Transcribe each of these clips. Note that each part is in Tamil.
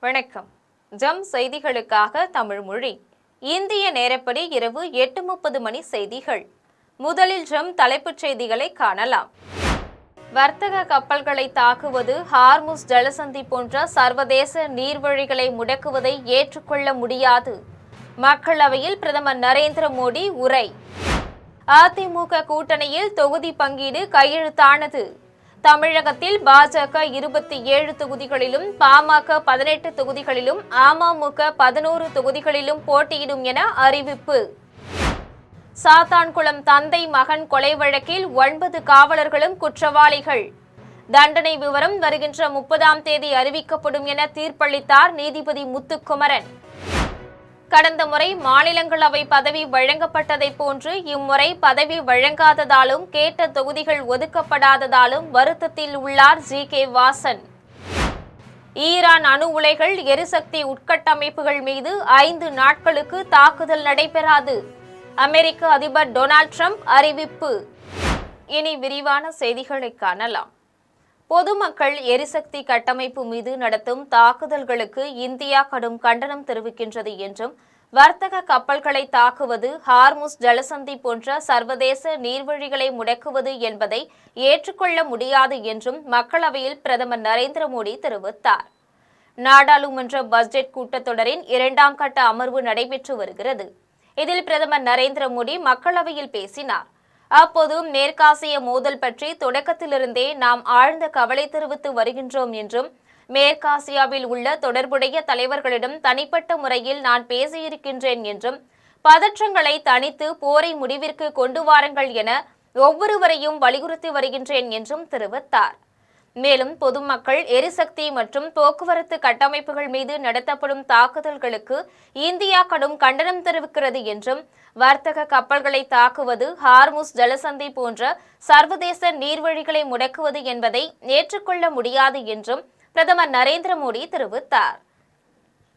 வணக்கம். ஜம் செய்திகளுக்காக தமிழ் மொழி. இந்திய நேரப்படி இரவு 8:30 மணி செய்திகள். முதலில் ஜம் தலைப்புச் செய்திகளை காணலாம். வர்த்தக கப்பல்களை தாக்குவது, ஹார்முஸ் ஜலசந்தி போன்ற சர்வதேச நீர்வழிகளை முடக்குவதை ஏற்றுக்கொள்ள முடியாது. மக்களவையில் பிரதமர் நரேந்திர மோடி உரை. அதிமுக கூட்டணியில் தொகுதி பங்கீடு கையெழுத்தானது. தமிழகத்தில் பாஜக 27 தொகுதிகளிலும், பாமக 18 தொகுதிகளிலும், அமமுக 11 தொகுதிகளிலும் போட்டியிடும் என அறிவிப்பு. சாத்தான்குளம் தந்தை மகன் கொலை வழக்கில் 9 காவலர்களும் குற்றவாளிகள். தண்டனை விவரம் வருகின்ற 30ஆம் தேதி அறிவிக்கப்படும் என தீர்ப்பளித்தார் நீதிபதி முத்துக்குமரன். கடந்த முறை மாநிலங்களவை பதவி வழங்கப்பட்டதை போன்று இம்முறை பதவி வழங்காததாலும் கேட்ட தொகுதிகள் ஒதுக்கப்படாததாலும் வருத்தத்தில் உள்ளார் ஜி.கே. வாசன். ஈரான் அணு உலைகள், எரிசக்தி உட்கட்டமைப்புகள் மீது 5 நாட்களுக்கு தாக்குதல் நடைபெறாது. அமெரிக்க அதிபர் டொனால்ட் ட்ரம்ப் அறிவிப்பு. இனி விரிவான செய்திகளை காணலாம். பொதுமக்கள் எரிசக்தி கட்டமைப்பு மீது நடத்தும் தாக்குதல்களுக்கு இந்தியா கடும் கண்டனம் தெரிவிக்கின்றது என்றும், வர்த்தக கப்பல்களை தாக்குவது, ஹார்முஸ் ஜலசந்தி போன்ற சர்வதேச நீர்வழிகளை முடக்குவது என்பதை ஏற்றுக்கொள்ள முடியாது என்றும் மக்களவையில் பிரதமர் நரேந்திர மோடி தெரிவித்தார். நாடாளுமன்ற பட்ஜெட் கூட்டத்தொடரின் 2ஆம் கட்ட அமர்வு நடைபெற்று வருகிறது. இதில் பிரதமர் நரேந்திர மோடி மக்களவையில் பேசினார். அப்போது மேற்காசிய மோதல் பற்றி தொடக்கத்திலிருந்தே நாம் ஆழ்ந்த கவலை தெரிவித்து வருகின்றோம் என்றும், மேற்காசியாவில் உள்ள தொடர்புடைய தலைவர்களிடம் தனிப்பட்ட முறையில் நான் பேசியிருக்கின்றேன் என்றும், பதற்றங்களை தணித்து போரை முடிவிற்கு கொண்டு வாருங்கள் என ஒவ்வொருவரையும் வலியுறுத்தி வருகின்றேன் என்றும் தெரிவித்தார். மேலும் பொதுமக்கள், எரிசக்தி மற்றும் போக்குவரத்து கட்டமைப்புகள் மீது நடத்தப்படும் தாக்குதல்களுக்கு இந்தியா கடும் கண்டனம் தெரிவிக்கிறது என்றும், வர்த்தக கப்பல்களை தாக்குவது, ஹார்முஸ் ஜலசந்தி போன்ற சர்வதேச நீர்வழிகளை முடக்குவது என்பதை ஏற்றுக்கொள்ள முடியாது என்றும் பிரதமர் நரேந்திர மோடி தெரிவித்தார்.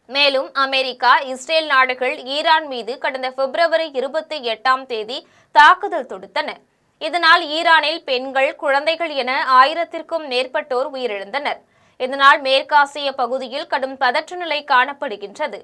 மேலும் அமெரிக்கா, இஸ்ரேல் நாடுகள் ஈரான் மீது கடந்த பிப்ரவரி 28ஆம் தேதி தாக்குதல் தொடுத்தன. இதனால் ஈரானில் பெண்கள், குழந்தைகள் என 1000த்திற்கும் மேற்பட்டோர் உயிரிழந்தனர். இதனால் மேற்காசிய பகுதியில் கடும் பதற்ற நிலை காணப்படுகின்றது.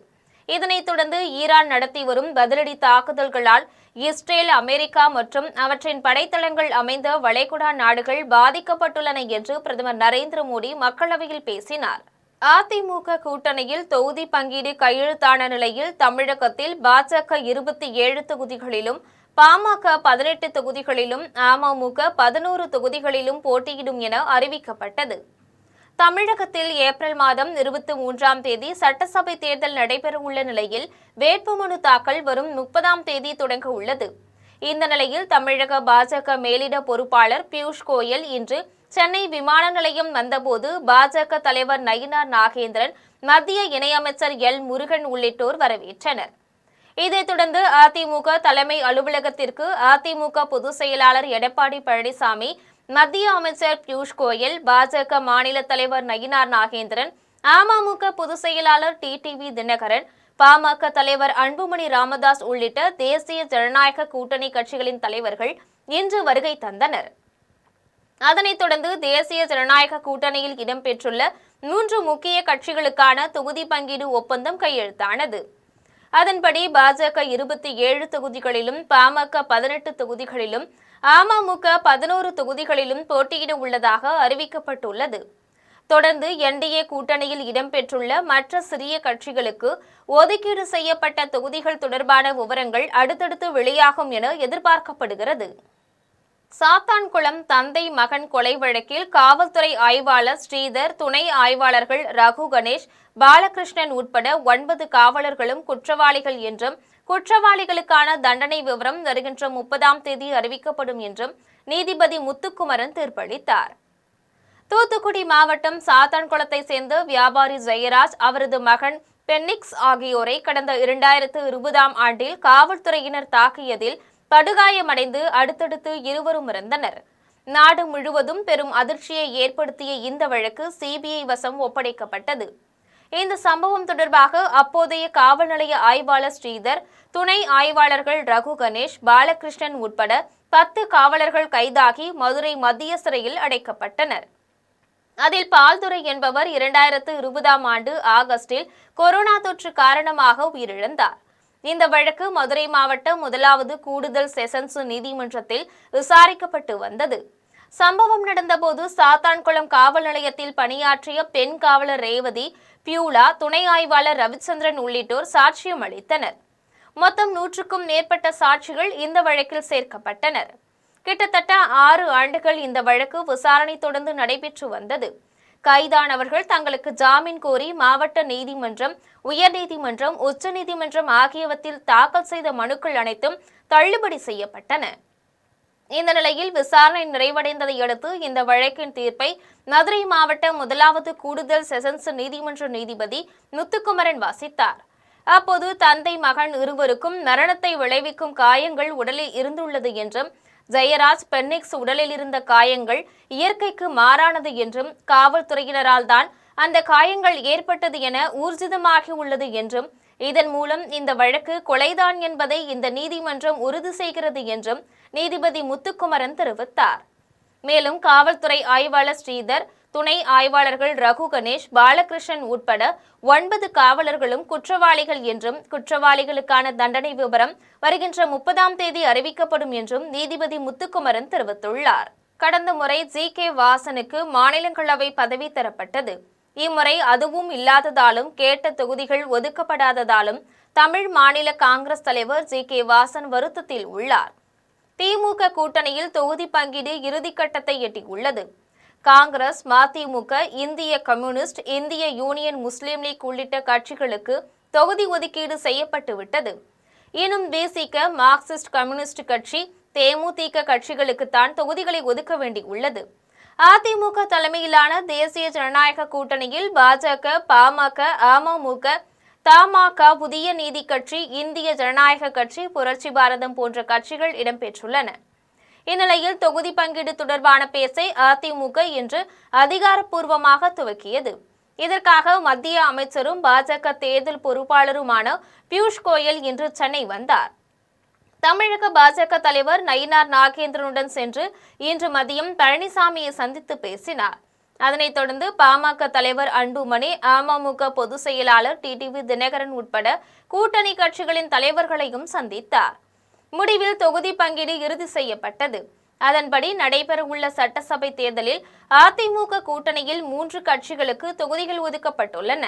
இதனைத் தொடர்ந்து ஈரான் நடத்தி வரும் பதிலடி தாக்குதல்களால் இஸ்ரேல், அமெரிக்கா மற்றும் அவற்றின் படைத்தளங்கள் அமைந்த வளைகுடா நாடுகள் பாதிக்கப்பட்டுள்ளன என்று பிரதமர் நரேந்திர மோடி மக்களவையில் பேசினார். அதிமுக கூட்டணியில் தொகுதி பங்கீடு கையெழுத்தான நிலையில் தமிழகத்தில் பாஜக 27 தொகுதிகளிலும், பாமக 18 தொகுதிகளிலும், அமமுக 11 தொகுதிகளிலும் போட்டியிடும் என அறிவிக்கப்பட்டது. தமிழகத்தில் ஏப்ரல் மாதம் 23ஆம் தேதி சட்டசபை தேர்தல் நடைபெறவுள்ள நிலையில் வேட்புமனு தாக்கல் வரும் 30ஆம் தேதி தொடங்க உள்ளது. இந்த நிலையில் தமிழக பாஜக மேலிட பொறுப்பாளர் பியூஷ் கோயல் இன்று சென்னை விமான நிலையம் வந்தபோது பாஜக தலைவர் நயினார் நாகேந்திரன், மத்திய இணையமைச்சர் எல். முருகன் உள்ளிட்டோர் வரவேற்றனர். இதைத் தொடர்ந்து அதிமுக தலைமை அலுவலகத்திற்கு அதிமுக பொதுச் செயலாளர் எடப்பாடி பழனிசாமி, மத்திய அமைச்சர் பியூஷ் கோயல், பாஜக மாநில தலைவர் நயினார் நாகேந்திரன், அமமுக பொதுச் செயலாளர் டிடிவி தினகரன், பாமக தலைவர் அன்புமணி ராமதாஸ் உள்ளிட்ட தேசிய ஜனநாயக கூட்டணி கட்சிகளின் தலைவர்கள் இன்று வருகை தந்தனர். அதனைத் தொடர்ந்து தேசிய ஜனநாயக கூட்டணியில் இடம்பெற்றுள்ள 3 முக்கிய கட்சிகளுக்கான தொகுதி பங்கீடு ஒப்பந்தம் கையெழுத்தானது. அதன்படி பாஜக 27 தொகுதிகளிலும், பாமக 18 தொகுதிகளிலும், அமமுக 11 தொகுதிகளிலும் போட்டியிட உள்ளதாக அறிவிக்கப்பட்டுள்ளது. தொடர்ந்து என்டிஏ கூட்டணியில் இடம்பெற்றுள்ள மற்ற சிறிய கட்சிகளுக்கு ஒதுக்கீடு செய்யப்பட்ட தொகுதிகள் தொடர்பான விவரங்கள் அடுத்தடுத்து வெளியாகும் என எதிர்பார்க்கப்படுகிறது. சாத்தான்குளம் தந்தை மகன் கொலை வழக்கில் காவல்துறை ஆய்வாளர் ஸ்ரீதர், துணை ஆய்வாளர்கள் ரகு கணேஷ், பாலகிருஷ்ணன் உட்பட 9 காவலர்களும் குற்றவாளிகள் என்றும், குற்றவாளிகளுக்கான தண்டனை விவரம் வருகின்ற 30ஆம் தேதி அறிவிக்கப்படும் என்றும் நீதிபதி முத்துக்குமரன் தீர்ப்பளித்தார். தூத்துக்குடி மாவட்டம் சாத்தான்குளத்தை சேர்ந்த வியாபாரி ஜெயராஜ், அவரது மகன் பென்னிக்ஸ் ஆகியோரை கடந்த 2020ஆம் ஆண்டில் காவல்துறையினர் தாக்கியதில் படுகாயமடைந்து அடுத்தடுத்து இருவரும் இறந்தனர். நாடு முழுவதும் பெரும் அதிர்ச்சியை ஏற்படுத்திய இந்த வழக்கு சிபிஐ வசம் ஒப்படைக்கப்பட்டது. இந்த சம்பவம் தொடர்பாக அப்போதைய காவல் நிலைய ஆய்வாளர் ஸ்ரீதர், துணை ஆய்வாளர்கள் ரகு கணேஷ், பாலகிருஷ்ணன் உட்பட 10 காவலர்கள் கைதாகி மதுரை மத்திய சிறையில் அடைக்கப்பட்டனர். அதில் பால்துரை என்பவர் 2020ஆம் ஆண்டு ஆகஸ்டில் கொரோனா தொற்று காரணமாக உயிரிழந்தார். இந்த வழக்கு மதுரை மாவட்ட 1வது கூடுதல் செஷன்ஸ் நீதிமன்றத்தில் விசாரிக்கப்பட்டு வந்தது. சம்பவம் நடந்தபோது சாத்தான்குளம் காவல் நிலையத்தில் பணியாற்றிய பெண் காவலர் ரேவதி, பியூலா, துணை ஆய்வாளர் ரவிச்சந்திரன் உள்ளிட்டோர் சாட்சியம் அளித்தனர். மொத்தம் 100க்கும் மேற்பட்ட சாட்சிகள் இந்த வழக்கில் சேர்க்கப்பட்டனர். கிட்டத்தட்ட 6 ஆண்டுகள் இந்த வழக்கு விசாரணை தொடர்ந்து நடைபெற்று வந்தது. கைதானவர்கள் தங்களுக்கு ஜாமீன் கோரி மாவட்ட நீதிமன்றம், உயர்நீதிமன்றம், உச்சநீதிமன்றம் ஆகியவற்றில் தாக்கல் செய்த மனுக்கள் அனைத்தும் தள்ளுபடி செய்யப்பட்டன. இந்த நிலையில் விசாரணை நிறைவடைந்ததை அடுத்து இந்த வழக்கின் தீர்ப்பை மதுரை மாவட்ட 1வது கூடுதல் செஷன்ஸ் நீதிமன்ற நீதிபதி முத்துக்குமரன் வாசித்தார். அப்போது தந்தை, மகன் இருவருக்கும் மரணத்தை விளைவிக்கும் காயங்கள் உடலில் இருந்துள்ளது என்றும், ஜெயராஜ் பென்னிக்ஸ் உடலில் இருந்த காயங்கள் இயற்கைக்கு மாறானது என்றும், காவல்துறையினரால் தான் அந்த காயங்கள் ஏற்பட்டது என ஊர்ஜிதமாகி உள்ளது என்றும், இதன் மூலம் இந்த வழக்கு கொலைதான் என்பதை இந்த நீதிமன்றம் உறுதி செய்கிறது என்றும் நீதிபதி முத்துக்குமரன் தெரிவித்தார். மேலும் காவல்துறை ஆய்வாளர் ஸ்ரீதர், துணை ஆய்வாளர்கள் ரகு கணேஷ், பாலகிருஷ்ணன் உட்பட 9 காவலர்களும் குற்றவாளிகள் என்றும், குற்றவாளிகளுக்கான தண்டனை விவரம் வருகின்ற 30ஆம் தேதி அறிவிக்கப்படும் என்றும் நீதிபதி முத்துக்குமரன் தெரிவித்துள்ளார். கடந்த முறை ஜி.கே. வாசனுக்கு மாநிலங்களவை பதவி தரப்பட்டது. இம்முறை அதுவும் இல்லாததாலும், கேட்ட தொகுதிகள் ஒதுக்கப்படாததாலும் தமிழ் மாநில காங்கிரஸ் தலைவர் ஜி.கே. வாசன் வருத்தத்தில் உள்ளார். திமுக கூட்டணியில் தொகுதி பங்கீடு இறுதிக்கட்டத்தை எட்டியுள்ளது. காங்கிரஸ், மதிமுக, இந்திய கம்யூனிஸ்ட், இந்திய யூனியன் முஸ்லீம் லீக் உள்ளிட்ட கட்சிகளுக்கு தொகுதி ஒதுக்கீடு செய்யப்பட்டுவிட்டது. இன்னும் விசிக, மார்க்சிஸ்ட் கம்யூனிஸ்ட் கட்சி, தேமுதிக கட்சிகளுக்குத்தான் தொகுதிகளை ஒதுக்க வேண்டியுள்ளது. அதிமுக தலைமையிலான தேசிய ஜனநாயக கூட்டணியில் பாஜக, பாமக, அமமுக, தமாக, புதிய நீதி கட்சி, இந்திய ஜனநாயக கட்சி, புரட்சி பாரதம் போன்ற கட்சிகள் இடம்பெற்றுள்ளன. இந்நிலையில் தொகுதி பங்கீடு தொடர்பான பேச்சை அதிமுக இன்று அதிகாரப்பூர்வமாக துவக்கியது. இதற்காக மத்திய அமைச்சரும் பாஜக தேர்தல் பொறுப்பாளருமான பியூஷ் கோயல் இன்று சென்னை வந்தார். தமிழக பாஜக தலைவர் நயினார் நாகேந்திரனுடன் சென்று இன்று மதியம் பழனிசாமியை சந்தித்து பேசினார். அதனைத் தொடர்ந்து பாமக தலைவர் அன்புமணி, அமமுக பொதுச் செயலாளர் டிடிவி தினகரன் உட்பட கூட்டணி கட்சிகளின் தலைவர்களையும் சந்தித்தார். முடிவில் தொகுதி பங்கீடு இறுதி செய்யப்பட்டது. அதன்படி நடைபெறவுள்ள சட்டசபை தேர்தலில் அதிமுக கூட்டணியில் 3 கட்சிகளுக்கு தொகுதிகள் ஒதுக்கப்பட்டுள்ளன.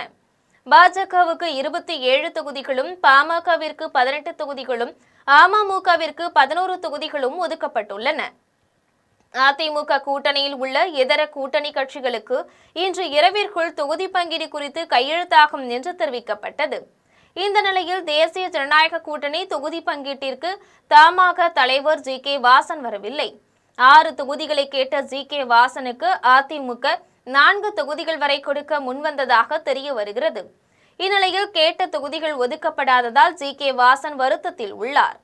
பாஜகவுக்கு 27 தொகுதிகளும், பாமகவிற்கு 18 தொகுதிகளும், அமமுகவிற்கு 11 தொகுதிகளும் ஒதுக்கப்பட்டுள்ளன. அதிமுக கூட்டணியில் உள்ள இதர கூட்டணி கட்சிகளுக்கு இன்று இரவிற்குள் தொகுதி பங்கீடு குறித்து கையெழுத்தாகும் என்று தெரிவிக்கப்பட்டது. இந்த நிலையில் தேசிய ஜனநாயக கூட்டணி தொகுதி பங்கீட்டிற்கு தமாக தலைவர் ஜி.கே. வாசன் வரவில்லை. 6 தொகுதிகளை கேட்ட ஜி.கே. வாசனுக்கு அதிமுக 4 தொகுதிகள் வரை கொடுக்க முன்வந்ததாக தெரிய வருகிறது. இந்நிலையில் கேட்ட தொகுதிகள் ஒதுக்கப்படாததால் ஜி.கே. வாசன் வருத்தத்தில் உள்ளார்.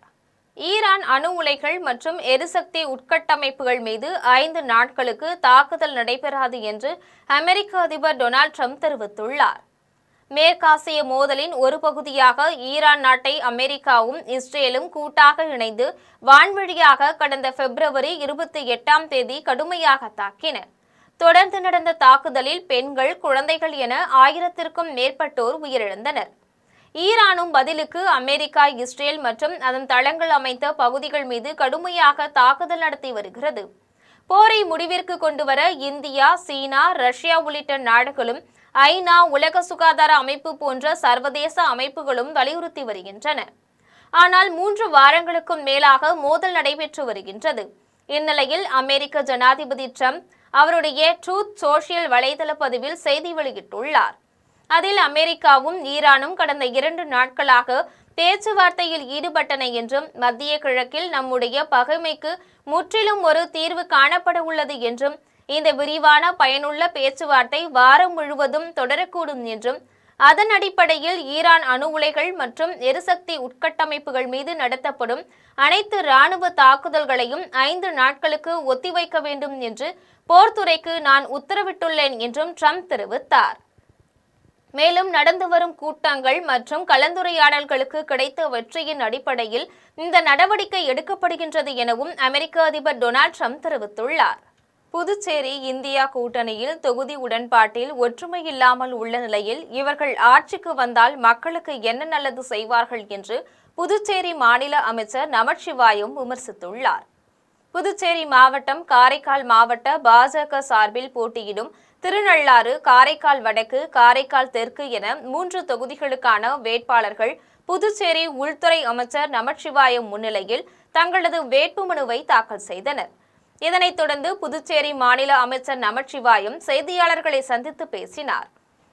ஈரான் அணு உலைகள் மற்றும் எரிசக்தி உட்கட்டமைப்புகள் மீது 5 நாட்களுக்கு தாக்குதல் நடைபெறாது என்று அமெரிக்க அதிபர் டொனால்ட் ட்ரம்ப் தெரிவித்துள்ளார். மேற்காசிய மோதலின் ஒரு பகுதியாக ஈரான் நாட்டை அமெரிக்காவும் இஸ்ரேலும் கூட்டாக இணைந்து வான்வழியாக கடந்த பிப்ரவரி 28ஆம் தேதி கடுமையாக தாக்கின. தொடர்ந்து நடந்த தாக்குதலில் பெண்கள், குழந்தைகள் என 1000த்திற்கும் மேற்பட்டோர் உயிரிழந்தனர். ஈரானும் பதிலுக்கு அமெரிக்கா, இஸ்ரேல் மற்றும் அதன் தளங்கள் அமைத்த பகுதிகள் மீது கடுமையாக தாக்குதல் நடத்தி வருகிறது. போரை முடிவிற்கு கொண்டுவர இந்தியா, சீனா, ரஷ்யா உள்ளிட்ட நாடுகளும், ஐநா, உலக சுகாதார அமைப்பு போன்ற சர்வதேச அமைப்புகளும் வலியுறுத்தி வருகின்றன. ஆனால் 3 வாரங்களுக்கும் மேலாக மோதல் நடைபெற்று வருகின்றது. இந்நிலையில் அமெரிக்க ஜனாதிபதி ட்ரம்ப் அவருடைய ட்ரூத் சோஷியல் வலைதள பதிவில் செய்தி வெளியிட்டுள்ளார். அதில் அமெரிக்காவும் ஈரானும் கடந்த 2 நாட்களாக பேச்சுவார்த்தையில் ஈடுபட்டன என்றும், மத்திய கிழக்கில் நம்முடைய பகைமைக்கு முற்றிலும் ஒரு தீர்வு காணப்பட உள்ளது என்றும், இந்த விரிவான பயனுள்ள பேச்சுவார்த்தை வாரம் முழுவதும் தொடரக்கூடும் என்றும், அதன் அடிப்படையில் ஈரான் அணு உலைகள் மற்றும் எரிசக்தி உட்கட்டமைப்புகள் மீது நடத்தப்படும் அனைத்து இராணுவ தாக்குதல்களையும் 5 நாட்களுக்கு ஒத்திவைக்க வேண்டும் என்று போர்த்துறைக்கு நான் உத்தரவிட்டுள்ளேன் என்றும் ட்ரம்ப் தெரிவித்தார். மேலும் நடந்து வரும் கூட்டங்கள் மற்றும் கலந்துரையாடல்களுக்கு கிடைத்த வெற்றியின் அடிப்படையில் இந்த நடவடிக்கை எடுக்கப்படுகின்றது எனவும் அமெரிக்க அதிபர் டொனால்ட் ட்ரம்ப் தெரிவித்துள்ளார். புதுச்சேரி இந்தியா கூட்டணியில் தொகுதி உடன்பாட்டில் ஒற்றுமை இல்லாமல் உள்ள நிலையில் இவர்கள் ஆட்சிக்கு வந்தால் மக்களுக்கு என்ன நல்லது செய்வார்கள் என்று புதுச்சேரி மாநில அமைச்சர் நமச்சிவாயம் விமர்சித்துள்ளார். புதுச்சேரி மாவட்டம் காரைக்கால் மாவட்ட பாஜக சார்பில் போட்டியிடும் திருநள்ளாறு, காரைக்கால் வடக்கு, காரைக்கால் தெற்கு என 3 தொகுதிகளுக்கான வேட்பாளர்கள் புதுச்சேரி உள்துறை அமைச்சர் நமச்சிவாயம் முன்னிலையில் தங்களது வேட்புமனுவை தாக்கல் செய்தனர். இதனைத் தொடர்ந்து புதுச்சேரி மாநில அமைச்சர் நமச்சிவாயம் செய்தியாளர்களை சந்தித்து பேசினார்.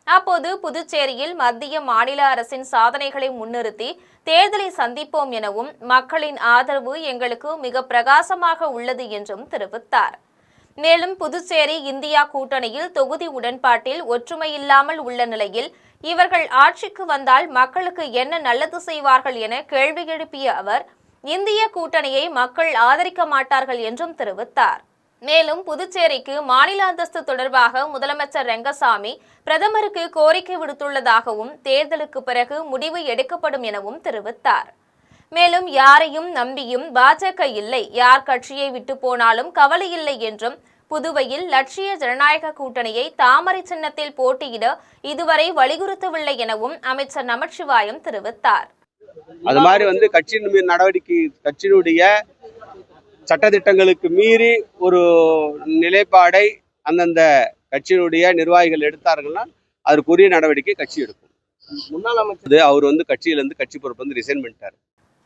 அப்போது புதுச்சேரியில் மத்திய மாநில அரசின் சாதனைகளை முன்னிறுத்தி தேர்தலை சந்திப்போம் எனவும் மக்களின் ஆதரவு எங்களுக்கு மிக பிரகாசமாக உள்ளது என்றும் தெரிவித்தார். மேலும் புதுச்சேரி இந்தியா கூட்டணியில் தொகுதி உடன்பாட்டில் ஒற்றுமையில்லாமல் உள்ள நிலையில் இவர்கள் ஆட்சிக்கு வந்தால் மக்களுக்கு என்ன நல்லது செய்வார்கள் என கேள்வி எழுப்பிய அவர் இந்திய கூட்டணியை மக்கள் ஆதரிக்க மாட்டார்கள் என்றும் தெரிவித்தார். மேலும் புதுச்சேரிக்கு மாநில அந்தஸ்து தொடர்பாக முதலமைச்சர் ரெங்கசாமி பிரதமருக்கு கோரிக்கை விடுத்துள்ளதாகவும் தேர்தலுக்கு பிறகு முடிவு எடுக்கப்படும் எனவும் தெரிவித்தார். மேலும் யாரையும் நம்பியும் பாஜக இல்லை, யார் கட்சியை விட்டு போனாலும் கவலை இல்லை என்றும் புதுவையில் லட்சிய ஜனநாயக கூட்டணியை தாமரை சின்னத்தில் போட்டியிட இதுவரை வலியுறுத்தவில்லை எனவும் அமைச்சர் நமச்சிவாயம் தெரிவித்தார். அது மாதிரி கட்சியின் நடவடிக்கை, கட்சியினுடைய சட்டதிட்டங்களுக்கு மீறி ஒரு நிலைப்பாடை அந்தந்த கட்சியினுடைய நிர்வாகிகள் எடுத்தார்கள்னா அதற்குரிய நடவடிக்கை கட்சி எடுக்கும். முன்னாள் அமைச்சர் அவர் கட்சியிலிருந்து கட்சி பொறுப்பு ரிசைன் பண்ணிட்டார்.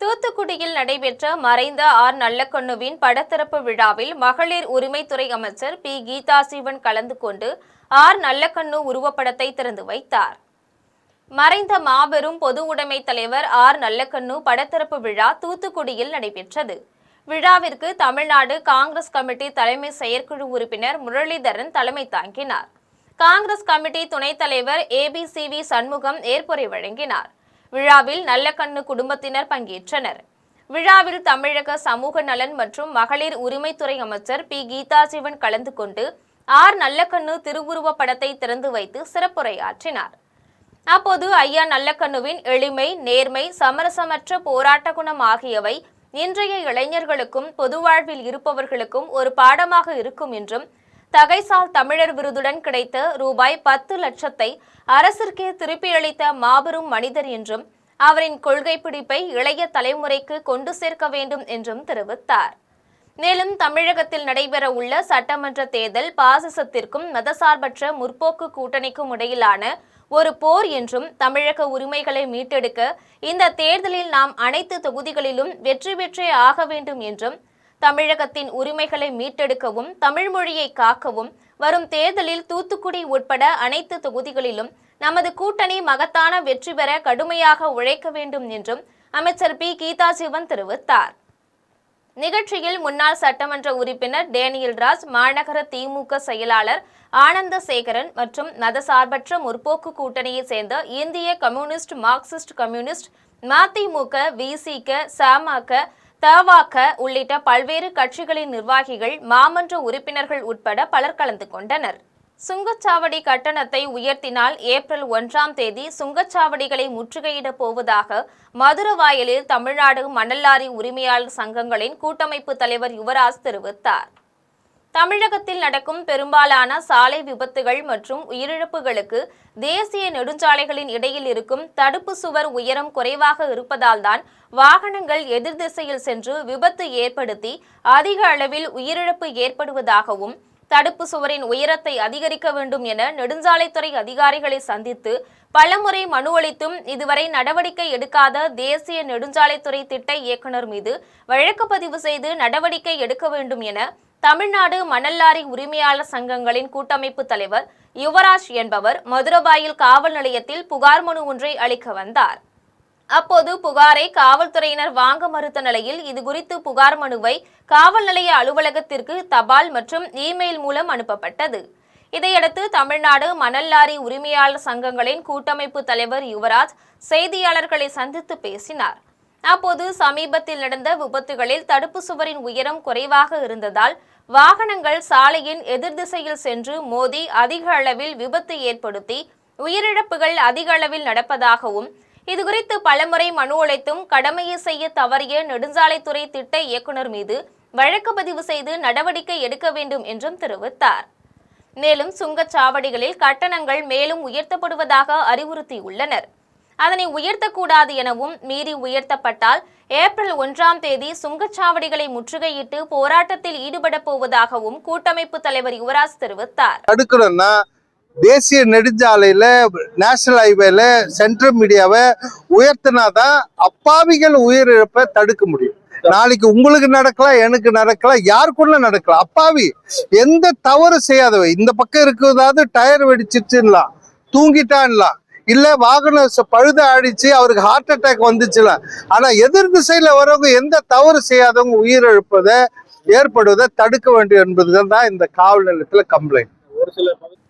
தூத்துக்குடியில் நடைபெற்ற மறைந்த ஆர் நல்லக்கண்ணுவின் படத்திறப்பு விழாவில் மகளிர் உரிமைத்துறை அமைச்சர் பி. கீதா சீவன் கலந்து கொண்டு ஆர் நல்லக்கண்ணு உருவப்படத்தை திறந்து வைத்தார். மறைந்த மாபெரும் பொது உடைமை தலைவர் ஆர் நல்லக்கண்ணு படத்திறப்பு விழா தூத்துக்குடியில் நடைபெற்றது. விழாவிற்கு தமிழ்நாடு காங்கிரஸ் கமிட்டி தலைமை செயற்குழு உறுப்பினர் முரளிதரன் தலைமை தாங்கினார். காங்கிரஸ் கமிட்டி துணைத் தலைவர் ABCV சண்முகம் ஏற்புரை வழங்கினார். விழாவில் நல்லக்கண்ணு குடும்பத்தினர் பங்கேற்றனர். விழாவில் தமிழக சமூக நலன் மற்றும் மகளிர் உரிமைத்துறை அமைச்சர் பி. கீதா சிவன் கலந்து கொண்டு ஆர் நல்லக்கண்ணு திருவுருவ படத்தை திறந்து வைத்து சிறப்புரையாற்றினார். அப்போது ஐயா நல்லக்கண்ணுவின் எளிமை, நேர்மை, சமரசமற்ற போராட்ட குணம் ஆகியவை இன்றைய இளைஞர்களுக்கும் பொது வாழ்வில் இருப்பவர்களுக்கும் ஒரு பாடமாக இருக்கும் என்றும் தகைசால் தமிழர் விருதுடன் கிடைத்த ரூபாய் 10 லட்சத்தை அரசிற்கே திருப்பியளித்த மாபெரும் மனிதர் என்றும் அவரின் கொள்கை பிடிப்பை இளைய தலைமுறைக்கு கொண்டு சேர்க்க வேண்டும் என்றும் தெரிவித்தார். மேலும் தமிழகத்தில் நடைபெற உள்ள சட்டமன்ற தேர்தல் பாசிசத்திற்கும் மதசார்பற்ற முற்போக்கு கூட்டணிக்கும் இடையிலான ஒரு போர் என்றும் தமிழக உரிமைகளை மீட்டெடுக்க இந்த தேர்தலில் நாம் அனைத்து தொகுதிகளிலும் வெற்றி பெற்றே ஆக வேண்டும் என்றும் தமிழகத்தின் உரிமைகளை மீட்டெடுக்கவும் தமிழ் மொழியை காக்கவும் வரும் தேர்தலில் தூத்துக்குடி உட்பட அனைத்து தொகுதிகளிலும் நமது கூட்டணி மகத்தான வெற்றி பெற கடுமையாக உழைக்க வேண்டும் என்றும் அமைச்சர் பி. கீதா சிவன் தெரிவித்தார். நிகழ்ச்சியில் முன்னாள் சட்டமன்ற உறுப்பினர் டேனியல் ராஜ், மாநகர திமுக செயலாளர் ஆனந்தசேகரன் மற்றும் மதசார்பற்ற முற்போக்கு கூட்டணியை சேர்ந்த இந்திய கம்யூனிஸ்ட், மார்க்சிஸ்ட் கம்யூனிஸ்ட், மதிமுக, விசிக, சமக, தவாக உள்ளிட்ட பல்வேறு கட்சிகளின் நிர்வாகிகள், மாமன்ற உறுப்பினர்கள் உட்பட பலர் கலந்து கொண்டனர். சுங்கச்சாவடி கட்டணத்தை உயர்த்தினால் ஏப்ரல் 1ஆம் தேதி சுங்கச்சாவடிகளை முற்றுகையிடப் போவதாக மதுரவாயலில் தமிழ்நாடு மணல் லாரி உரிமையாளர் சங்கங்களின் கூட்டமைப்பு தலைவர் யுவராஜ் தெரிவித்தார். தமிழகத்தில் நடக்கும் பெரும்பாலான சாலை விபத்துகள் மற்றும் உயிரிழப்புகளுக்கு தேசிய நெடுஞ்சாலைகளின் இடையில் இருக்கும் தடுப்பு சுவர் உயரம் குறைவாக இருப்பதால்தான் வாகனங்கள் எதிர் திசையில் சென்று விபத்து ஏற்படுத்தி அதிக அளவில் உயிரிழப்பு ஏற்படுவதாகவும் தடுப்பு சுவரின் உயரத்தை அதிகரிக்க வேண்டும் என நெடுஞ்சாலைத்துறை அதிகாரிகளை சந்தித்து பலமுறை மனு அளித்தும் இதுவரை நடவடிக்கை எடுக்காத தேசிய நெடுஞ்சாலைத்துறை திட்ட இயக்குநர் மீது வழக்கு பதிவு செய்து நடவடிக்கை எடுக்க வேண்டும் என தமிழ்நாடு மணல் லாரி உரிமையாளர் சங்கங்களின் கூட்டமைப்பு தலைவர் யுவராஜ் என்பவர் மதுரவாயல் காவல் நிலையத்தில் புகார் மனு ஒன்றை அளிக்க வந்தார். அப்போது புகாரை காவல்துறையினர் வாங்க மறுத்த நிலையில் இதுகுறித்து புகார் மனுவை காவல் நிலைய அலுவலகத்திற்கு தபால் மற்றும் இமெயில் மூலம் அனுப்பப்பட்டது. இதையடுத்து தமிழ்நாடு மணல் லாரி உரிமையாளர் சங்கங்களின் கூட்டமைப்பு தலைவர் யுவராஜ் செய்தியாளர்களை சந்தித்து பேசினார். அப்போது சமீபத்தில் நடந்த விபத்துகளில் தடுப்பு சுவரின் உயரம் குறைவாக இருந்ததால் வாகனங்கள் சாலையின் எதிர் திசையில் சென்று மோதி அதிக அளவில் விபத்து ஏற்படுத்தி உயிரிழப்புகள் அதிக அளவில் நடப்பதாகவும் இதுகுறித்து பலமுறை மனு அளித்தும் கடமையை செய்ய தவறிய நெடுஞ்சாலைத்துறை திட்ட இயக்குநர் மீது வழக்கு பதிவு செய்து நடவடிக்கை எடுக்க வேண்டும் என்றும் தெரிவித்தார். மேலும் சுங்கச்சாவடிகளில் கட்டணங்கள் மேலும் உயர்த்தப்படுவதாக அறிவுறுத்தியுள்ளனர். அதனை உயர்த்தக்கூடாது எனவும், மீறி உயர்த்தப்பட்டால் ஏப்ரல் 1ஆம் தேதி சுங்கச்சாவடிகளை முற்றுகையிட்டு போராட்டத்தில் ஈடுபட போவதாகவும் கூட்டமைப்பு தலைவர் யுவராஜ் தெரிவித்தார். தடுக்கணும்னா தேசிய நெடுஞ்சாலையில நேஷனல் ஹைவேல சென்ட்ரல் மீடியாவை உயர்த்தினாதான் அப்பாவிகள் உயிரிழப்பை தடுக்க முடியும். நாளைக்கு உங்களுக்கு நடக்கலாம், எனக்கு நடக்கலாம், யாருக்குள்ள நடக்கலாம். அப்பாவி எந்த தவறு செய்யாதவை இந்த பக்கம் இருக்கிறதாவது டயர் வெடிச்சிச்சுலாம், தூங்கிட்டான்லாம், இல்ல வாகனம் பழுத அடிச்சு அவருக்கு ஹார்ட் அட்டாக் வந்துச்சுல. ஆனா எதிர் திசையில வரவங்க எந்த தவறு செய்யாதவங்க உயிரிழப்பதை ஏற்படுவதை தடுக்க வேண்டும் என்பதுதான் இந்த காவல் நிலையத்துல கம்ப்ளைண்ட்.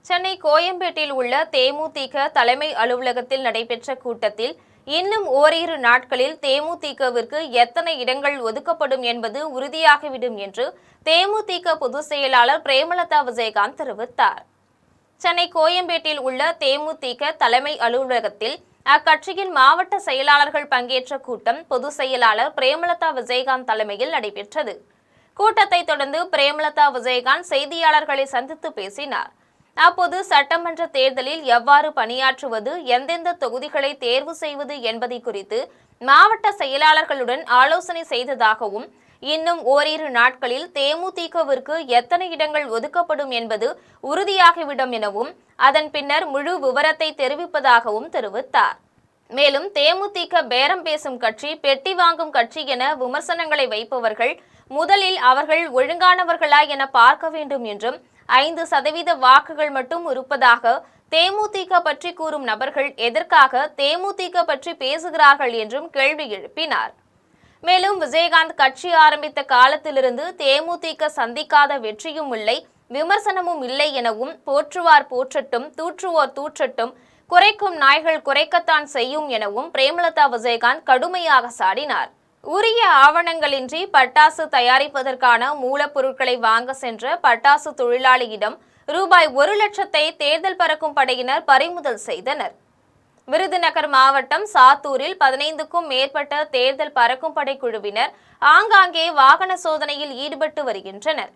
சென்னை கோயம்பேட்டில் உள்ள தேமுதிக தலைமை அலுவலகத்தில் நடைபெற்ற கூட்டத்தில் இன்னும் ஓரிரு நாட்களில் தேமுதிகவிற்கு எத்தனை இடங்கள் ஒதுக்கப்படும் என்பது உறுதியாகிவிடும் என்று தேமுதிக பொதுச் செயலாளர் பிரேமலதா விஜயகாந்த் தெரிவித்தார். சென்னை கோயம்பேட்டில் உள்ள தேமுதிக தலைமை அலுவலகத்தில் அக்கட்சியின் மாவட்ட செயலாளர்கள் பங்கேற்ற கூட்டம் பொதுச் செயலாளர் பிரேமலதா விஜயகாந்த் தலைமையில் நடைபெற்றது. கூட்டத்தை தொடர்ந்து பிரேமலதா விஜயகாந்த் செய்தியாளர்களை சந்தித்து பேசினார். அப்போது சட்டமன்ற தேர்தலில் எவ்வாறு பணியாற்றுவது, எந்தெந்த தொகுதிகளை தேர்வு செய்வது என்பதை குறித்து மாவட்ட செயலாளர்களுடன் ஆலோசனை செய்ததாகவும், இன்னும் ஓரிரு நாட்களில் தேமுதிகவிற்கு எத்தனை இடங்கள் ஒதுக்கப்படும் என்பது உறுதியாகிவிடும் எனவும், அதன் பின்னர் முழு விவரத்தை தெரிவிப்பதாகவும் தெரிவித்தார். மேலும் தேமுதிக பேரம் பேசும் கட்சி, பெட்டி வாங்கும் கட்சி என விமர்சனங்களை வைப்பவர்கள் முதலில் அவர்கள் ஒழுங்கானவர்களா என பார்க்க வேண்டும் என்றும், 5% வாக்குகள் மட்டும் இருப்பதாக தேமுதிக பற்றி கூறும் நபர்கள் எதற்காக தேமுதிக பற்றி பேசுகிறார்கள் என்றும் கேள்வி எழுப்பினார். மேலும் விஜயகாந்த் கட்சி ஆரம்பித்த காலத்திலிருந்து தேமுதிக சந்திக்காத வெற்றியும் இல்லை, விமர்சனமும் இல்லை எனவும், போற்றுவார் போற்றட்டும், தூற்றுவோர் தூற்றட்டும், குறைக்கும் நாய்கள் குறைக்கத்தான் செய்யும் எனவும் பிரேமலதா விஜயகாந்த் கடுமையாக சாடினார். உரிய ஆவணங்களின்றி பட்டாசு தயாரிப்பதற்கான மூலப்பொருட்களை வாங்க சென்ற பட்டாசு தொழிலாளியிடம் ரூபாய் 1 லட்சத்தை தேர்தல் பறக்கும் படையினர் பறிமுதல் செய்தனர். விருதுநகர் மாவட்டம் சாத்தூரில் 15க்கும் மேற்பட்ட தேர்தல் பறக்கும் படை குழுவினர் ஆங்காங்கே வாகன சோதனையில் ஈடுபட்டு வருகின்றனர்.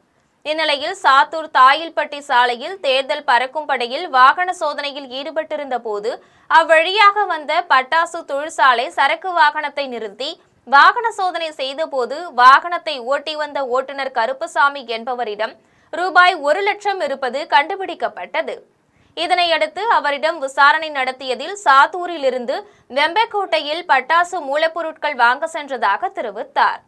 இந்நிலையில் சாத்தூர் தாயில்பட்டி சாலையில் தேர்தல் பறக்கும் படையில் வாகன சோதனையில் ஈடுபட்டிருந்த போது அவ்வழியாக வந்த பட்டாசு தொழிற்சாலை சரக்கு வாகனத்தை நிறுத்தி வாகன சோதனை செய்த போது வாகனத்தை ஓட்டி வந்த ஓட்டுநர் கருப்பசாமி என்பவரிடம் ரூபாய் 1 லட்சம் இருப்பது கண்டுபிடிக்கப்பட்டது. இதனையடுத்து அவரிடம் விசாரணை நடத்தியதில் சாத்தூரில் இருந்து வெம்பக்கோட்டையில் பட்டாசு மூலப்பொருட்கள் வாங்க சென்றதாக தெரிவித்தார்.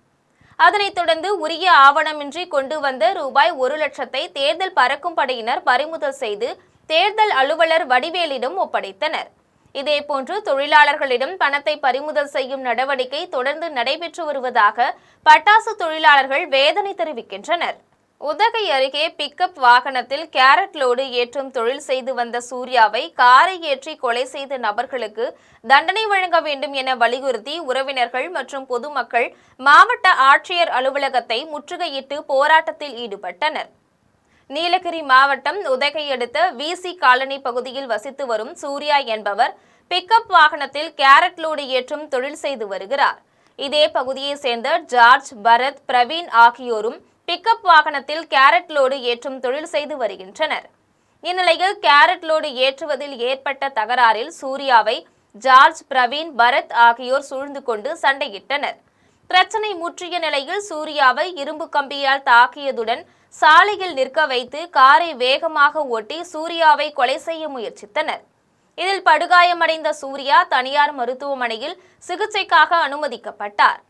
அதனைத் தொடர்ந்து உரிய ஆவணமின்றி கொண்டு வந்த ரூபாய் 1 லட்சத்தை தேர்தல் பறக்கும் படையினர் பறிமுதல் செய்து தேர்தல் அலுவலர் வடிவேலிடம் ஒப்படைத்தனர். இதேபோன்று தொழிலாளர்களிடம் பணத்தை பறிமுதல் செய்யும் நடவடிக்கை தொடர்ந்து நடைபெற்று வருவதாக பட்டாசு தொழிலாளர்கள் வேதனை தெரிவிக்கின்றனர். உதகை அருகே பிக்கப் வாகனத்தில் கேரட் லோடு ஏற்றும் தொழில் செய்து வந்த சூர்யாவை காரை ஏற்றி கொலை செய்த நபர்களுக்கு தண்டனை வழங்க வேண்டும் என வலியுறுத்தி உறவினர்கள் மற்றும் பொதுமக்கள் மாவட்ட ஆட்சியர் அலுவலகத்தை முற்றுகையிட்டு போராட்டத்தில் ஈடுபட்டனர். நீலகிரி மாவட்டம் உதகை அடுத்த விசி காலனி பகுதியில் வசித்து வரும் சூர்யா என்பவர் பிக்கப் வாகனத்தில் கேரட் லோடு ஏற்றும் தொழில் செய்து வருகிறார். இதே பகுதியை சேர்ந்த ஜார்ஜ், பரத், பிரவீன் ஆகியோரும் பிக்கப் வாகனத்தில் கேரட் லோடு ஏற்றும் தொழில் செய்து வருகின்றனர். இந்நிலையில் கேரட் லோடு ஏற்றுவதில் ஏற்பட்ட தகராறில் சூர்யாவை ஜார்ஜ், பிரவீன், பரத் ஆகியோர் சூழ்ந்து கொண்டு சண்டையிட்டனர். பிரச்சனை முற்றிய நிலையில் சூர்யாவை இரும்பு கம்பியால் தாக்கியதுடன் சாலையில் நிற்க வைத்து காரை வேகமாக ஓட்டி சூர்யாவை கொலை செய்ய முயற்சித்தனர். இதில் படுகாயமடைந்த சூர்யா தனியார் மருத்துவமனையில் சிகிச்சைக்காக அனுமதிக்கப்பட்டார்.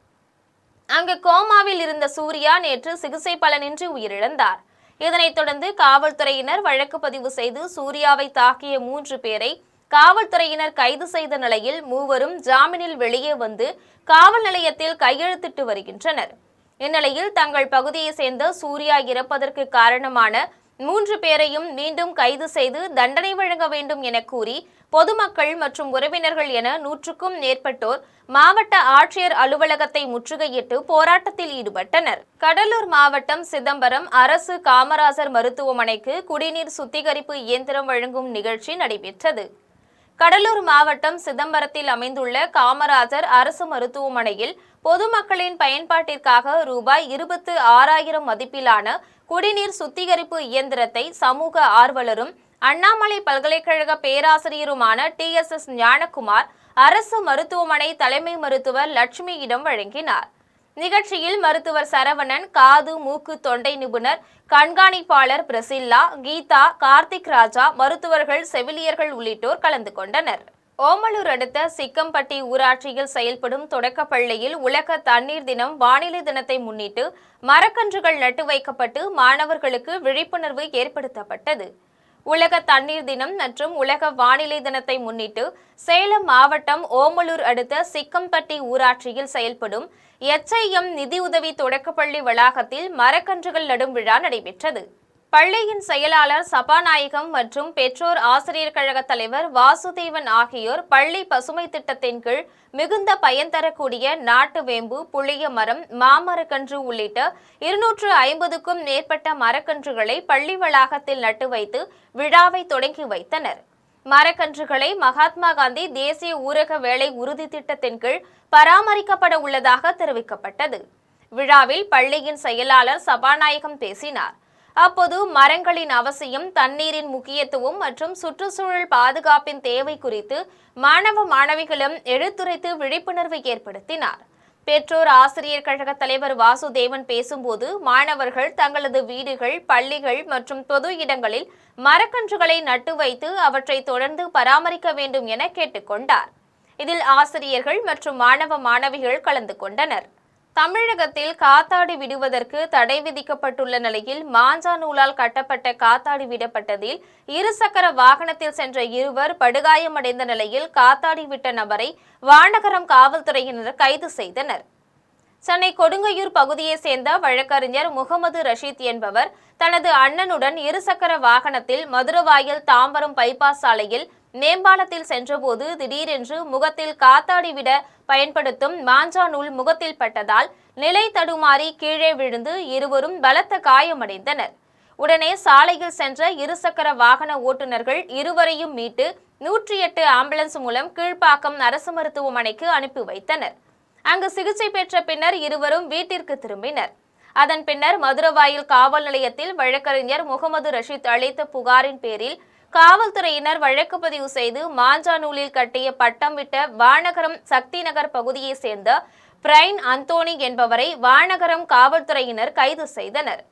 அங்கு கோமாவில் இருந்த சூர்யா நேற்று சிகிச்சை பலனின்றி உயிரிழந்தார். இதனைத் தொடர்ந்து காவல்துறையினர் வழக்கு பதிவு செய்து சூர்யாவை தாக்கிய 3 பேரை காவல்துறையினர் கைது செய்த நிலையில் மூவரும் ஜாமீனில் வெளியே வந்து காவல் நிலையத்தில் கையெழுத்திட்டு வருகின்றனர். இந்நிலையில் தங்கள் பகுதியை சேர்ந்த சூர்யா இறப்பதற்கு காரணமான 3 பேரையும் மீண்டும் கைது செய்து தண்டனை வழங்க வேண்டும் என கூறி பொதுமக்கள் மற்றும் உறவினர்கள் என 100க்கும் மேற்பட்டோர் மாவட்ட ஆட்சியர் அலுவலகத்தை முற்றுகையிட்டு போராட்டத்தில் ஈடுபட்டனர். கடலூர் மாவட்டம் சிதம்பரம் அரசு காமராஜர் மருத்துவமனைக்கு குடிநீர் சுத்திகரிப்பு இயந்திரம் வழங்கும் நிகழ்ச்சி நடைபெற்றது. கடலூர் மாவட்டம் சிதம்பரத்தில் அமைந்துள்ள காமராஜர் அரசு மருத்துவமனையில் பொதுமக்களின் பயன்பாட்டிற்காக ரூபாய் 26,000 மதிப்பிலான குடிநீர் சுத்திகரிப்பு இயந்திரத்தை சமூக ஆர்வலரும் அண்ணாமலை பல்கலைக்கழக பேராசிரியருமான TSS ஞானகுமார் அரசு மருத்துவமனை தலைமை மருத்துவர் லட்சுமியிடம் வழங்கினார். நிகழ்ச்சியில் மருத்துவர் சரவணன், காது மூக்கு தொண்டை நிபுணர் கண்காணிப்பாளர் பிரசில்லா, கீதா, கார்த்திக் ராஜா, மருத்துவர்கள், செவிலியர்கள் உள்ளிட்டோர் கலந்து கொண்டனர். ஓமலூர் அடுத்த சிக்கம்பட்டி ஊராட்சியில் செயல்படும் தொடக்கப்பள்ளியில் உலக தண்ணீர் தினம் வானிலை தினத்தை முன்னிட்டு மரக்கன்றுகள் நட்டு வைக்கப்பட்டு மாணவர்களுக்கு விழிப்புணர்வு ஏற்படுத்தப்பட்டது. உலக தண்ணீர் தினம் மற்றும் உலக வானிலை தினத்தை முன்னிட்டு சேலம் மாவட்டம் ஓமலூர் அடுத்த சிக்கம்பட்டி ஊராட்சியில் செயல்படும் HIM நிதியுதவி தொடக்கப்பள்ளி வளாகத்தில் மரக்கன்றுகள் நடும் விழா நடைபெற்றது. பள்ளியின் செயலாளர் சபாநாயகம் மற்றும் பெற்றோர் ஆசிரியர் கழக தலைவர் வாசுதேவன் ஆகியோர் பள்ளி பசுமை திட்டத்தின் கீழ் மிகுந்த பயன் தரக்கூடிய நாட்டு வேம்பு, புளிய மரம், மாமரக்கன்று உள்ளிட்ட 250க்கும் மேற்பட்ட மரக்கன்றுகளை பள்ளி வளாகத்தில் நட்டு வைத்து விழாவை தொடங்கி வைத்தனர். மரக்கன்றுகளை மகாத்மா காந்தி தேசிய ஊரக வேலை உறுதி திட்டத்தின் கீழ் பராமரிக்கப்பட உள்ளதாக தெரிவிக்கப்பட்டது. விழாவில் பள்ளியின் செயலாளர் சபாநாயகம் பேசினார். அப்போது மரங்களின் அவசியம், தண்ணீரின் முக்கியத்துவம் மற்றும் சுற்றுச்சூழல் பாதுகாப்பின் தேவை குறித்து மாணவ மாணவிகளும் எடுத்துரைத்து விழிப்புணர்வு ஏற்படுத்தினார். பெற்றோர் ஆசிரியர் கழக தலைவர் வாசுதேவன் பேசும்போது மாணவர்கள் தங்களது வீடுகள், பள்ளிகள் மற்றும் பொது இடங்களில் மரக்கன்றுகளை நட்டு வைத்து அவற்றை தொடர்ந்து பராமரிக்க வேண்டும் என கேட்டுக்கொண்டார். இதில் ஆசிரியர்கள் மற்றும் மாணவ மாணவிகள் கலந்து கொண்டனர். தமிழகத்தில் காத்தாடி விடுவதற்கு தடை விதிக்கப்பட்டுள்ள நிலையில் மாஞ்சா நூலால் கட்டப்பட்ட காத்தாடி விடப்பட்டதில் இருசக்கர வாகனத்தில் சென்ற இருவர் படுகாயமடைந்த நிலையில் காத்தாடி விட்ட நபரை வானகரம் காவல்துறையினர் கைது செய்தனர். சென்னை கொடுங்கையூர் பகுதியைச் சேர்ந்த வழக்கறிஞர் முகமது ரஷீத் என்பவர் தனது அண்ணனுடன் இருசக்கர வாகனத்தில் மதுரவாயல் தாம்பரம் பைபாஸ் சாலையில் மேம்பாலத்தில் சென்றபோது திடீரென்று முகத்தில் காத்தாடி விட பயன்படுத்தும் மாஞ்சா நூல் முகத்தில் பட்டதால் நிலை தடுமாறி கீழே விழுந்து இருவரும் பலத்த காயமடைந்தனர். உடனே சாலையில் சென்ற இருசக்கர வாகன ஓட்டுநர்கள் இருவரையும் மீட்டு 108 ஆம்புலன்ஸ் மூலம் கீழ்ப்பாக்கம் அரசு மருத்துவமனைக்கு அனுப்பி வைத்தனர். அங்கு சிகிச்சை பெற்ற பின்னர் இருவரும் வீட்டிற்கு திரும்பினர். அதன் பின்னர் மதுரவாயல் காவல் நிலையத்தில் வழக்கறிஞர் முகமது ரஷீத் அளித்த புகாரின் பேரில் காவல்துறையினர் வழக்கு பதிவு செய்து மாஞ்சா நூலில் கட்டிய பட்டம் விட்ட வானகரம் சக்தி நகர் பகுதியைச் சேர்ந்த பிரைன் அந்தோனி என்பவரை வானகரம் காவல்துறையினர் கைது செய்தனர்.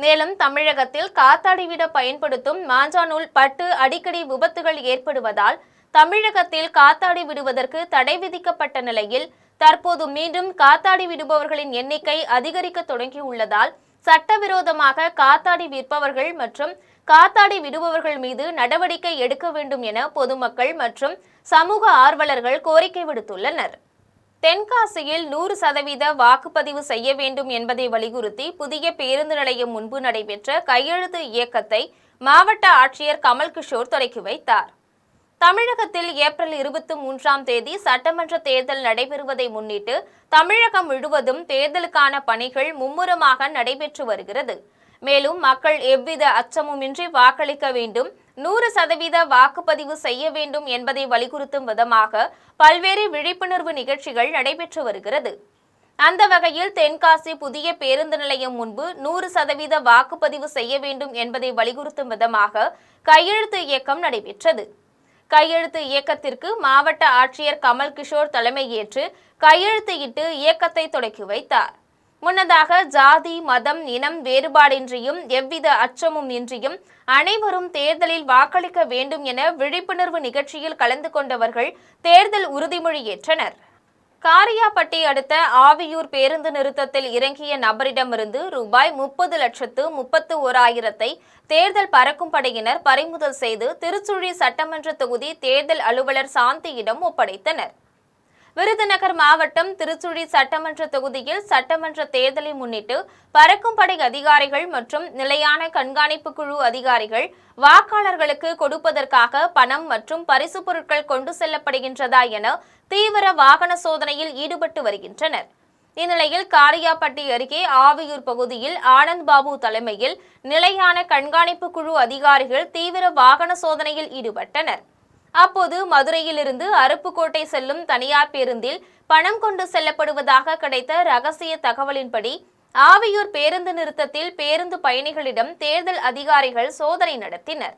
மேலும் தமிழகத்தில் காத்தாடி விட பயன்படுத்தும் மாஞ்சா நூல் பட்டு அடிக்கடி விபத்துகள் ஏற்படுவதால் தமிழகத்தில் காத்தாடி விடுவதற்கு தடை விதிக்கப்பட்ட நிலையில் தற்போது மீண்டும் காத்தாடி விடுபவர்களின் எண்ணிக்கை அதிகரிக்க தொடங்கியுள்ளதால் சட்டவிரோதமாக காத்தாடி விற்பவர்கள் மற்றும் காத்தாடி விடுபவர்கள் மீது நடவடிக்கை எடுக்க வேண்டும் என பொதுமக்கள் மற்றும் சமூக ஆர்வலர்கள் கோரிக்கை விடுத்துள்ளனர். தென்காசியில் 100% வாக்குப்பதிவு செய்ய வேண்டும் என்பதை வலியுறுத்தி புதிய பேருந்து நிலையம் முன்பு நடைபெற்ற கையெழுத்து இயக்கத்தை மாவட்ட ஆட்சியர் கமல் கிஷோர் தொடங்கி வைத்தார். தமிழகத்தில் ஏப்ரல் 23ஆம் தேதி சட்டமன்ற தேர்தல் நடைபெறுவதை முன்னிட்டு தமிழகம் முழுவதும் தேர்தலுக்கான பணிகள் மும்முரமாக நடைபெற்று வருகிறது. மேலும் மக்கள் எவ்வித அச்சமுமின்றி வாக்களிக்க வேண்டும், 100% வாக்குப்பதிவு செய்ய வேண்டும் என்பதை வலியுறுத்தும் விதமாக பல்வேறு விழிப்புணர்வு நிகழ்ச்சிகள் நடைபெற்று வருகிறது. அந்த வகையில் தென்காசி புதிய பேருந்து நிலையம் முன்பு 100% வாக்குப்பதிவு செய்ய வேண்டும் என்பதை வலியுறுத்தும் விதமாக கையெழுத்து இயக்கம் நடைபெற்றது. கையெழுத்து இயக்கத்திற்கு மாவட்ட ஆட்சியர் கமல் கிஷோர் தலைமையேற்று கையெழுத்து இட்டு இயக்கத்தை தொடங்கி வைத்தார். முன்னதாக ஜாதி, மதம், இனம் வேறுபாடின்றியும் எவ்வித அச்சமும் இன்றியும் அனைவரும் தேர்தலில் வாக்களிக்க வேண்டும் என விழிப்புணர்வு நிகழ்ச்சியில் கலந்து கொண்டவர்கள் தேர்தல் உறுதிமொழி ஏற்றனர். காரியாபட்டி அடுத்த ஆவியூர் பேருந்து நிறுத்தத்தில் இறங்கிய நபரிடமிருந்து ரூபாய் 30,31,000 தேர்தல் பறக்கும் படையினர் பறிமுதல் செய்து திருச்சுழி சட்டமன்ற தொகுதி தேர்தல் அலுவலர் சாந்தியிடம் ஒப்படைத்தனர். விருதுநகர் மாவட்டம் திருச்சுழி சட்டமன்ற தொகுதியில் சட்டமன்ற தேர்தலை முன்னிட்டு பறக்கும் படை அதிகாரிகள் மற்றும் நிலையான கண்காணிப்பு குழு அதிகாரிகள் வாக்காளர்களுக்கு கொடுப்பதற்காக பணம் மற்றும் பரிசு பொருட்கள் கொண்டு செல்லப்படுகின்றதா என தீவிர வாகன சோதனையில் ஈடுபட்டு வருகின்றனர். இந்நிலையில் காரியாபட்டி அருகே ஆவியூர் பகுதியில் ஆனந்த் பாபு தலைமையில் நிலையான கண்காணிப்பு குழு அதிகாரிகள் தீவிர வாகன சோதனையில் ஈடுபட்டனர். அப்போது மதுரையிலிருந்து அருப்புக்கோட்டை செல்லும் தனியார் பேருந்தில் பணம் கொண்டு செல்லப்படுவதாக கிடைத்த ரகசிய தகவலின்படி ஆவியூர் பேருந்து நிறுத்தத்தில் பேருந்து பயணிகளிடம் தேர்தல் அதிகாரிகள் சோதனை நடத்தினர்.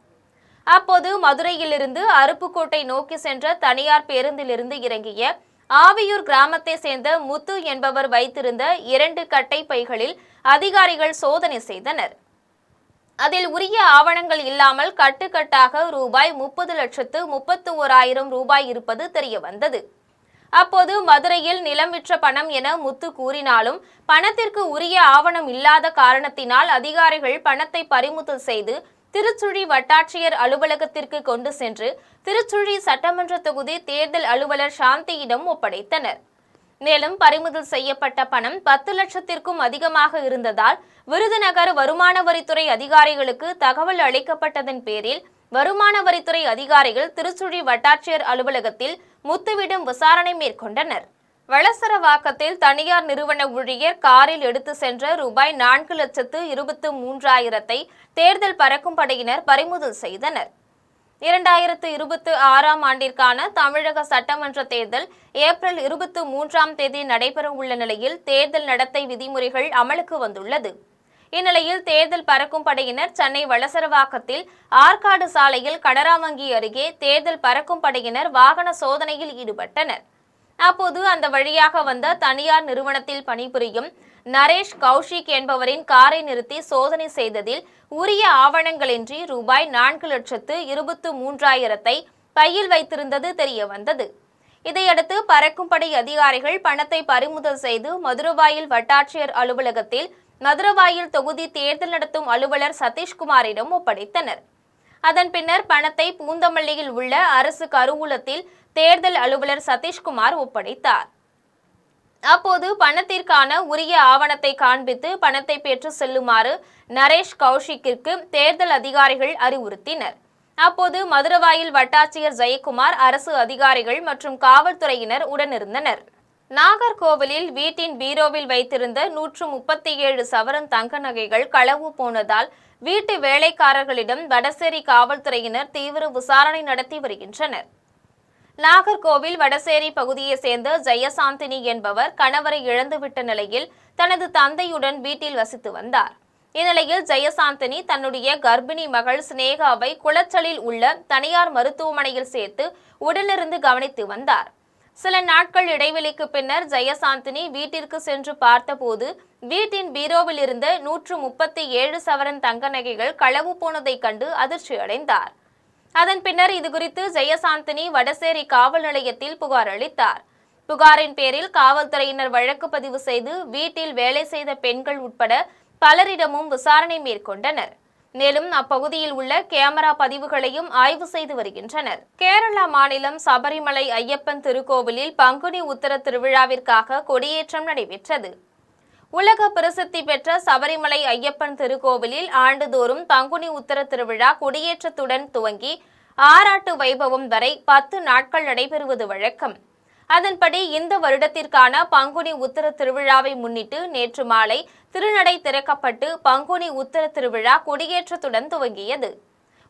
அப்போது மதுரையிலிருந்து அருப்புக்கோட்டை நோக்கி சென்ற தனியார் பேருந்திலிருந்து இறங்கிய ஆவியூர் கிராமத்தை சேர்ந்த முத்து என்பவர் வைத்திருந்த 2 கட்டை பைகளில் அதிகாரிகள் சோதனை செய்தனர். அதில் உரிய ஆவணங்கள் இல்லாமல் கட்டுக்கட்டாக ரூபாய் 30,31,000 ரூபாய் இருப்பது தெரிய வந்தது. அப்போது மதுரையில் நிலம் விற்ற பணம் என முத்து கூறினாலும் பணத்திற்கு உரிய ஆவணம் இல்லாத காரணத்தினால் அதிகாரிகள் பணத்தை பறிமுதல் செய்து திருச்சுழி வட்டாட்சியர் அலுவலகத்திற்கு கொண்டு சென்று திருச்சுழி சட்டமன்ற தொகுதி தேர்தல் அலுவலர் சாந்தியிடம் ஒப்படைத்தனர். மேலும் பறிமுதல் செய்யப்பட்ட பணம் 10 லட்சத்திற்கும் அதிகமாக இருந்ததால் விருதுநகர் வருமான வரித்துறை அதிகாரிகளுக்கு தகவல் அளிக்கப்பட்டதன் பேரில் வருமான வரித்துறை அதிகாரிகள் திருச்சுழி வட்டாட்சியர் அலுவலகத்தில் முத்துவிடம் விசாரணை மேற்கொண்டனர். வளசரவாக்கத்தில் தனியார் நிறுவன ஊழியர் காரில் எடுத்து சென்ற ரூபாய் 4,23,000 தேர்தல் பறக்கும் படையினர் பறிமுதல் செய்தனர். 2026ஆம் ஆண்டிற்கான தமிழக சட்டமன்ற தேர்தல் ஏப்ரல் 23ஆம் தேதி நடைபெற உள்ள நிலையில் தேர்தல் நடத்தை விதிமுறைகள் அமலுக்கு வந்துள்ளது. இந்நிலையில் தேர்தல் பறக்கும் படையினர் சென்னை வளசரவாக்கத்தில் ஆற்காடு சாலையில் கனரா வங்கி அருகே தேர்தல் பறக்கும் படையினர் வாகன சோதனையில் ஈடுபட்டனர். அப்போது அந்த வழியாக வந்த தனியார் நிறுவனத்தில் பணிபுரியும் நரேஷ் கௌஷிக் என்பவரின் காரை நிறுத்தி சோதனை செய்ததில் உரிய ஆவணங்களின்றி ரூபாய் 4,23,000 பையில் வைத்திருந்தது தெரிய வந்தது. இதையடுத்து பறக்கும் படை அதிகாரிகள் பணத்தை பறிமுதல் செய்து மதுரவாயில் வட்டாட்சியர் அலுவலகத்தில் மதுரவாயில் தொகுதி தேர்தல் நடத்தும் அலுவலர் சதீஷ்குமாரிடம் ஒப்படைத்தனர். அதன் பின்னர் பணத்தை பூந்தமல்லியில் உள்ள அரசு கருவூலத்தில் தேர்தல் அலுவலர் சதீஷ்குமார் ஒப்படைத்தார். அப்போது பணத்திற்கான உரிய ஆவணத்தை காண்பித்து பணத்தை பெற்று செல்லுமாறு நரேஷ் கௌஷிக்கிற்கு தேர்தல் அதிகாரிகள் அறிவுறுத்தினர். அப்போது மதுரவாயில் வட்டாட்சியர் ஜெயக்குமார், அரசு அதிகாரிகள் மற்றும் காவல்துறையினர் உடனிருந்தனர். நாகர்கோவிலில் வீட்டின் பீரோவில் வைத்திருந்த 137 சவரன் தங்க நகைகள் களவு போனதால் வீட்டு வேலைக்காரர்களிடம் வடசேரி காவல்துறையினர் தீவிர விசாரணை நடத்தி வருகின்றனர். நாகர்கோவில் வடசேரி பகுதியை சேர்ந்த ஜெயசாந்தினி என்பவர் கணவரை இழந்துவிட்ட நிலையில் தனது தந்தையுடன் வீட்டில் வசித்து வந்தார். இந்நிலையில் ஜெயசாந்தினி தன்னுடைய கர்ப்பிணி மகள் சினேகாவை குளச்சலில் உள்ள தனியார் மருத்துவமனையில் சேர்த்து உடனிருந்து கவனித்து வந்தார். சில நாட்கள் இடைவெளிக்கு பின்னர் ஜெயசாந்தினி வீட்டிற்கு சென்று பார்த்தபோது வீட்டின் பீரோவில் இருந்த 137 சவரன் தங்க நகைகள் களவு போனதை கண்டு அதிர்ச்சி அடைந்தார். அதன் பின்னர் இதுகுறித்து ஜெயசாந்தினி வடசேரி காவல் நிலையத்தில் புகார் அளித்தார். புகாரின் பேரில் காவல்துறையினர் வழக்கு பதிவு செய்து வீட்டில் வேலை செய்த பெண்கள் உட்பட பலரிடமும் விசாரணை மேற்கொண்டனர். மேலும் அப்பகுதியில் உள்ள கேமரா பதிவுகளையும் ஆய்வு செய்து வருகின்றனர். கேரளா மாநிலம் சபரிமலை ஐயப்பன் திருக்கோவிலில் பங்குனி உத்திர திருவிழாவிற்காக கொடியேற்றம் நடைபெற்றது. உலக பிரசித்தி பெற்ற சபரிமலை ஐயப்பன் திருக்கோவிலில் ஆண்டுதோறும் பங்குனி உத்திர திருவிழா கொடியேற்றத்துடன் துவங்கி ஆராட்டு வைபவம் வரை 10 நாட்கள் நடைபெறுவது வழக்கம். அதன்படி இந்த வருடத்திற்கான பங்குனி உத்திர திருவிழாவை முன்னிட்டு நேற்று மாலை திருநடை திறக்கப்பட்டு பங்குனி உத்திர திருவிழா கொடியேற்றத்துடன் துவங்கியது.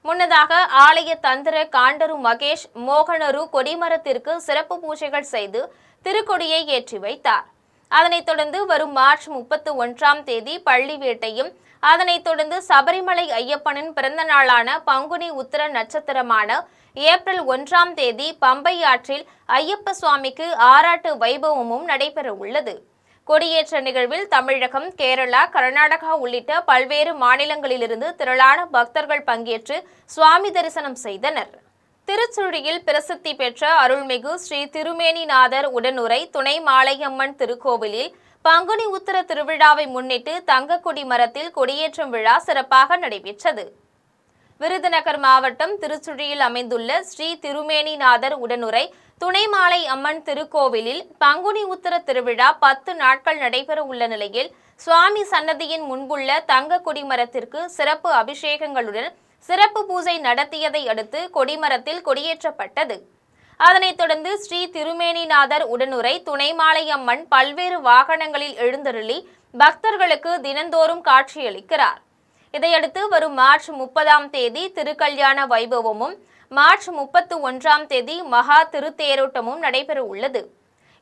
முன்னதாக ஆலய தந்திர காண்டரு மகேஷ் மோகனரு கொடிமரத்திற்கு சிறப்பு பூஜைகள் செய்து திருக்கொடியை ஏற்றி வைத்தார். அதனைத் தொடர்ந்து வரும் மார்ச் 31ஆம் தேதி பள்ளி வேட்டையும், அதனைத் தொடர்ந்து சபரிமலை ஐயப்பனின் பிறந்த நாளான பங்குனி உத்திர நட்சத்திரமான ஏப்ரல் 1ஆம் தேதி பம்பை ஆற்றில் ஐயப்ப சுவாமிக்கு ஆராட்டு வைபவமும் நடைபெற உள்ளது. கொடியேற்ற நிகழ்வில் தமிழகம், கேரளா, கர்நாடகா உள்ளிட்ட பல்வேறு மாநிலங்களிலிருந்து திரளான பக்தர்கள் பங்கேற்று சுவாமி தரிசனம் செய்தனர். திருச்சுழியில் பிரசித்தி பெற்ற அருள்மிகு ஸ்ரீ திருமேனிநாதர் உடனுறை துணை மாலையம்மன் திருக்கோவிலில் பங்குனி உத்திர திருவிழாவை முன்னிட்டு தங்கக்கொடி மரத்தில் கொடியேற்றும் விழா சிறப்பாக நடைபெற்றது. விருதுநகர் மாவட்டம் திருச்சுழியில் அமைந்துள்ள ஸ்ரீ திருமேனிநாதர் உடனுறை துணை மாலை அம்மன் திருக்கோவிலில் பங்குனி உத்திர திருவிழா 10 நாட்கள் நடைபெற உள்ள நிலையில் சுவாமி சன்னதியின் முன்புள்ள தங்க கொடிமரத்திற்கு சிறப்பு அபிஷேகங்களுடன் சிறப்பு பூஜை நடத்தியதை அடுத்து கொடிமரத்தில் கொடியேற்றப்பட்டது. அதனைத் தொடர்ந்து ஸ்ரீ திருமேனிநாதர் உடனுறை துணை மாலை அம்மன் பல்வேறு வாகனங்களில் எழுந்தருளி பக்தர்களுக்கு தினந்தோறும் காட்சியளிக்கிறார். இதையடுத்து வரும் மார்ச் 30ஆம் தேதி திருக்கல்யாண வைபவமும், மார்ச் 31ஆம் தேதி மகா திருத்தேரோட்டமும் நடைபெற உள்ளது.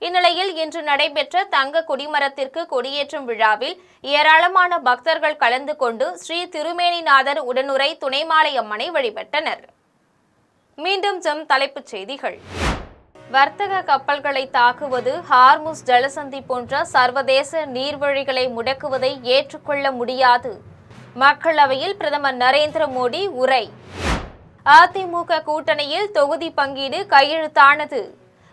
இந்நிலையில் இன்று நடைபெற்ற தங்க கொடிமரத்திற்கு கொடியேற்றும் விழாவில் ஏராளமான பக்தர்கள் கலந்து கொண்டு ஸ்ரீ திருமேனிநாதர் உடனுரை துணைமாலை அம்மனை வழிபட்டனர். மீண்டும் தலைப்புச் செய்திகள். வர்த்தக கப்பல்களை தாக்குவது, ஹார்முஸ் ஜலசந்தி போன்ற சர்வதேச நீர்வழிகளை முடக்குவதை ஏற்றுக்கொள்ள முடியாது. மக்களவையில் பிரதமர் நரேந்திர மோடி உரை. அதிமுக கூட்டணியில் தொகுதி பங்கீடு கையெழுத்தானது.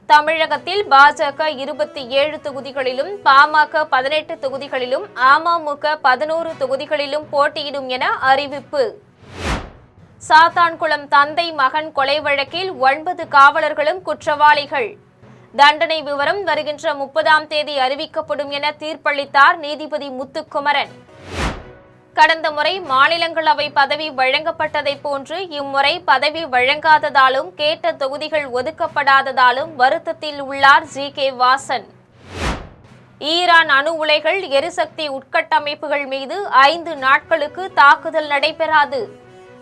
தமிழகத்தில் பாஜக 27 தொகுதிகளிலும், பாமக 18 தொகுதிகளிலும், அமமுக 11 தொகுதிகளிலும் போட்டியிடும் என அறிவிப்பு. சாத்தான்குளம் தந்தை மகன் கொலை வழக்கில் 9 காவலர்களும் குற்றவாளிகள். தண்டனை விவரம் வருகின்ற 30ஆம் தேதி அறிவிக்கப்படும் என தீர்ப்பளித்தார் நீதிபதி முத்துக்குமரன். கடந்த முறை மாநிலங்களவை பதவி வழங்கப்பட்டதை போன்று இம்முறை பதவி வழங்காததாலும் கேட்ட தொகுதிகள் ஒதுக்கப்படாததாலும் வருத்தத்தில் உள்ளார் ஜி.கே. வாசன். ஈரான் அணு உலைகள், எரிசக்தி உட்கட்டமைப்புகள் மீது 5 நாட்களுக்கு தாக்குதல் நடைபெறாது.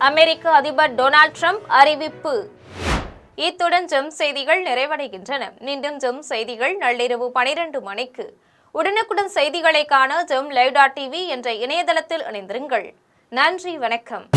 அமெரிக்க அதிபர் டொனால்ட் ட்ரம்ப் அறிவிப்பு. இத்துடன் ஜெம் செய்திகள் நிறைவடைகின்றன. மீண்டும் செய்திகள் நள்ளிரவு 12 மணிக்கு. உடனுக்குடன் செய்திகளை காண ஜெம் live.tv என்ற இணையதளத்தில் இணைந்திருங்கள். நன்றி, வணக்கம்.